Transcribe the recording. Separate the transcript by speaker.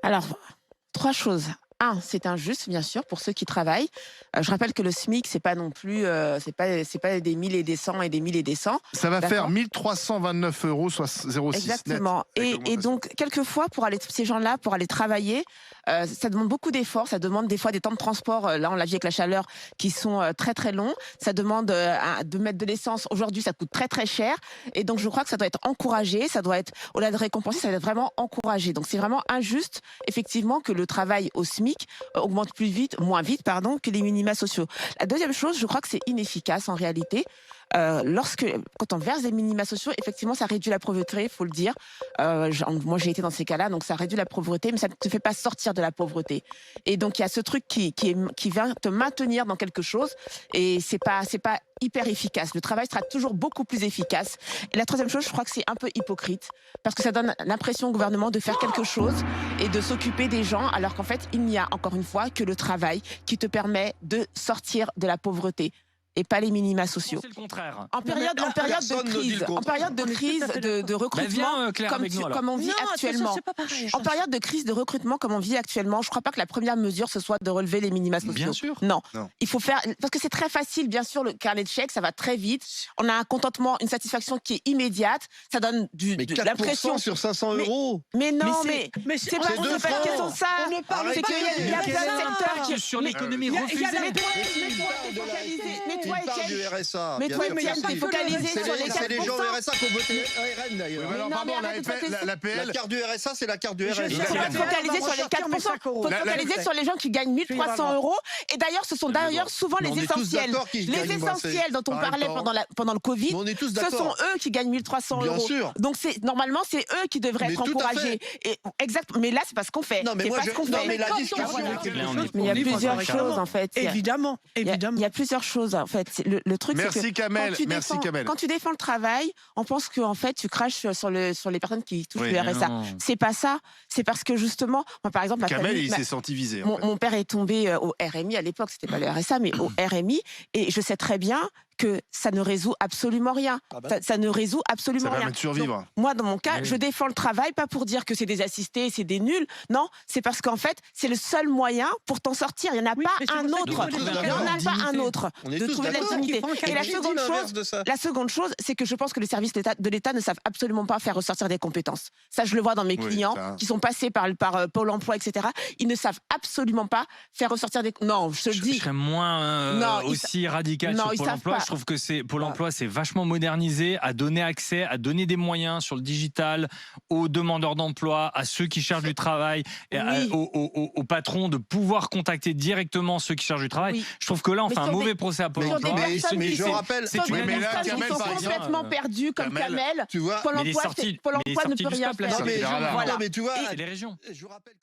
Speaker 1: Alors, 3 choses. Un, c'est injuste, bien sûr, pour ceux qui travaillent. Je rappelle que le SMIC, c'est pas non plus, c'est pas des 1000 et des 100 et des 1000 et des 100.
Speaker 2: Ça va faire
Speaker 1: D'accord?
Speaker 2: 1329 euros, soit 0,6 net.
Speaker 1: Exactement.
Speaker 2: avec
Speaker 1: Et
Speaker 2: l'augmentation.
Speaker 1: donc, quelquefois, pour aller, ces gens-là, pour aller travailler, ça demande beaucoup d'efforts. Ça demande des fois des temps de transport. Là, on l'a vu avec la chaleur, qui sont très très longs. Ça demande de mettre de l'essence. Aujourd'hui, ça coûte très très cher. Et donc, je crois que ça doit être encouragé. Ça doit être, au-delà de récompenser, ça doit être vraiment encouragé. Donc, c'est vraiment injuste, effectivement, que le travail au SMIC augmente moins vite, pardon, que les minima sociaux. La deuxième chose, je crois que c'est inefficace en réalité. Quand on verse des minima sociaux, effectivement, ça réduit la pauvreté, il faut le dire. Moi, j'ai été dans ces cas-là, donc ça réduit la pauvreté, mais ça ne te fait pas sortir de la pauvreté. Et donc, il y a ce truc qui vient te maintenir dans quelque chose, et c'est pas hyper efficace. Le travail sera toujours beaucoup plus efficace. Et la troisième chose, je crois que c'est un peu hypocrite, parce que ça donne l'impression au gouvernement de faire quelque chose et de s'occuper des gens, alors qu'en fait, il n'y a encore une fois que le travail qui te permet de sortir de la pauvreté, et pas les minima sociaux.
Speaker 3: C'est le contraire.
Speaker 1: En période
Speaker 4: personne ne dit le contraire.
Speaker 1: de recrutement,
Speaker 3: viens, Claire, avec nous, alors.
Speaker 1: comme on vit actuellement. En période de crise de recrutement, comme on vit actuellement, je ne crois pas que la première mesure, ce soit de relever les minima sociaux.
Speaker 3: Bien sûr.
Speaker 1: Non.
Speaker 4: Non.
Speaker 1: Il faut faire, parce que c'est très facile, bien sûr, le carnet de chèques, ça va très vite. On a un contentement, une satisfaction qui est immédiate. Ça donne
Speaker 4: Mais
Speaker 1: de
Speaker 4: 4%
Speaker 1: l'impression.
Speaker 4: sur 500 euros.
Speaker 1: Mais non,
Speaker 5: Mais
Speaker 1: mais
Speaker 5: c'est
Speaker 1: c'est pas
Speaker 4: c'est deux
Speaker 1: une
Speaker 4: francs.
Speaker 1: question de ça.
Speaker 5: On ne parle
Speaker 1: C'est
Speaker 5: pas
Speaker 1: qu'il y a
Speaker 5: de-
Speaker 1: plein de secteurs qui.
Speaker 3: Sur l'économie
Speaker 5: il y a
Speaker 3: refusée.
Speaker 5: la-
Speaker 1: Mais toi,
Speaker 4: Il parle du RSA.
Speaker 1: mais
Speaker 4: bien
Speaker 1: toi,
Speaker 4: sûr
Speaker 1: Étienne,
Speaker 4: que
Speaker 1: t'es
Speaker 4: si.
Speaker 1: focalisé
Speaker 4: C'est
Speaker 1: sur les
Speaker 4: les, c'est les gens
Speaker 1: 4%.
Speaker 4: du RSA qui ont voté RN d'ailleurs.
Speaker 2: Oui, mais alors,
Speaker 1: non,
Speaker 2: pardon,
Speaker 1: mais
Speaker 2: on
Speaker 1: arrête
Speaker 2: avait
Speaker 1: de
Speaker 2: fait
Speaker 1: faire
Speaker 2: la PL.
Speaker 4: La carte du RSA, c'est la carte du
Speaker 5: Je
Speaker 4: RN.
Speaker 5: sais
Speaker 1: Il faut
Speaker 5: pas.
Speaker 1: être focalisé sur les 4%. Faut
Speaker 2: La-
Speaker 1: focaliser sur les gens qui gagnent 1300 euros. Et d'ailleurs, ce sont d'ailleurs souvent
Speaker 4: Mais on
Speaker 1: les
Speaker 4: est tous
Speaker 1: essentiels.
Speaker 4: d'accord qu'ils
Speaker 1: Les
Speaker 4: gagnent moins,
Speaker 1: essentiels dont on
Speaker 2: Par
Speaker 1: parlait
Speaker 2: rapport.
Speaker 1: pendant le Covid,
Speaker 4: Mais on est tous
Speaker 1: ce
Speaker 4: d'accord.
Speaker 1: sont eux qui gagnent 1300
Speaker 4: Bien
Speaker 1: euros.
Speaker 4: sûr.
Speaker 1: Donc normalement, c'est eux qui devraient
Speaker 4: Mais
Speaker 1: être
Speaker 4: tout à
Speaker 1: encouragés. Et, exact. Mais là, c'est pas ce qu'on fait.
Speaker 4: Non, mais
Speaker 1: C'est
Speaker 4: moi,
Speaker 1: pas ce qu'on
Speaker 4: non,
Speaker 1: fait.
Speaker 4: mais la
Speaker 5: Quand on
Speaker 4: discussion.
Speaker 5: voit
Speaker 3: Là, on est-
Speaker 1: Mais il y a
Speaker 3: on est
Speaker 1: plusieurs
Speaker 3: pas
Speaker 1: choses en fait.
Speaker 5: Évidemment, évidemment.
Speaker 1: Il y a plusieurs choses en fait. Le truc, c'est que
Speaker 2: Merci Kamel, merci Kamel.
Speaker 1: quand tu défends le travail, on pense que en fait tu craches sur les personnes qui touchent
Speaker 2: Oui,
Speaker 1: le
Speaker 3: mais
Speaker 1: RSA.
Speaker 3: non.
Speaker 1: C'est pas ça. C'est parce que justement, moi par exemple, ma
Speaker 2: Kamel,
Speaker 1: famille,
Speaker 2: il s'est senti visé. en fait.
Speaker 1: mon père est tombé au RMI à l'époque, c'était pas le RSA, mais au RMI, et je sais très bien que ça ne résout absolument rien.
Speaker 4: Ah bah.
Speaker 1: Ça ne résout absolument
Speaker 2: Ça
Speaker 1: rien.
Speaker 2: permet de survivre.
Speaker 1: Donc, moi, dans mon cas,
Speaker 3: Oui.
Speaker 1: je défends le travail, pas pour dire que c'est des assistés, c'est des nuls. Non, c'est parce qu'en fait, c'est le seul moyen pour t'en sortir. Il n'y en a
Speaker 5: Oui, mais
Speaker 1: pas
Speaker 5: c'est
Speaker 1: un
Speaker 5: pour ça qu'il
Speaker 1: autre.
Speaker 5: faut les
Speaker 1: Il n'y
Speaker 5: faire
Speaker 1: en a
Speaker 3: en
Speaker 1: pas un
Speaker 3: dignité.
Speaker 1: autre.
Speaker 4: On est
Speaker 1: De
Speaker 4: tous
Speaker 1: trouver la
Speaker 4: d'accord.
Speaker 1: dignité.
Speaker 5: Qu'il faut
Speaker 1: Et la
Speaker 4: Qui dit
Speaker 1: seconde
Speaker 4: l'inverse
Speaker 1: chose,
Speaker 4: de ça
Speaker 1: la seconde chose, c'est que je pense que les services de l'État ne savent absolument pas faire ressortir des compétences. Ça, je le vois dans mes
Speaker 2: Oui,
Speaker 1: clients
Speaker 2: ça.
Speaker 1: qui sont passés par Pôle emploi, etc. Ils ne savent absolument pas faire ressortir des... Non, je te le
Speaker 3: Je
Speaker 1: dis.
Speaker 3: serais moins
Speaker 1: Non, ils
Speaker 3: aussi radical
Speaker 1: non,
Speaker 3: sur
Speaker 1: ils
Speaker 3: Pôle
Speaker 1: savent
Speaker 3: emploi.
Speaker 1: pas.
Speaker 3: Je trouve que Pôle emploi, c'est vachement modernisé, à donner accès, à donner des moyens sur le digital aux demandeurs d'emploi, à ceux qui cherchent du travail, et
Speaker 1: Oui.
Speaker 3: aux patrons de pouvoir contacter directement ceux qui cherchent du travail.
Speaker 1: Oui.
Speaker 3: Je trouve que là, on
Speaker 1: Mais
Speaker 3: fait un
Speaker 1: sur
Speaker 3: mauvais
Speaker 1: des-
Speaker 3: procès à Pôle
Speaker 1: sur des
Speaker 3: emploi.
Speaker 1: personnes
Speaker 4: mais
Speaker 1: qui
Speaker 4: je
Speaker 1: sont-
Speaker 4: rappelle.
Speaker 3: c'est
Speaker 1: Sur
Speaker 3: une
Speaker 1: des
Speaker 2: mais là,
Speaker 1: personnes qui
Speaker 2: Kamel,
Speaker 1: sont
Speaker 2: par exemple,
Speaker 1: complètement perdues comme
Speaker 2: Kamel,
Speaker 1: Kamel.
Speaker 4: Tu vois.
Speaker 1: Pôle
Speaker 3: Mais il est
Speaker 1: emploi,
Speaker 3: sorti-
Speaker 1: Pôle
Speaker 3: mais il est
Speaker 1: emploi ne
Speaker 3: sorti
Speaker 1: peut
Speaker 3: du
Speaker 1: rien
Speaker 3: scope, là,
Speaker 1: faire.
Speaker 3: c'est
Speaker 2: les radars.
Speaker 1: Voilà.
Speaker 4: Non, mais tu vois.
Speaker 3: C'est les régions.
Speaker 4: Je rappelle.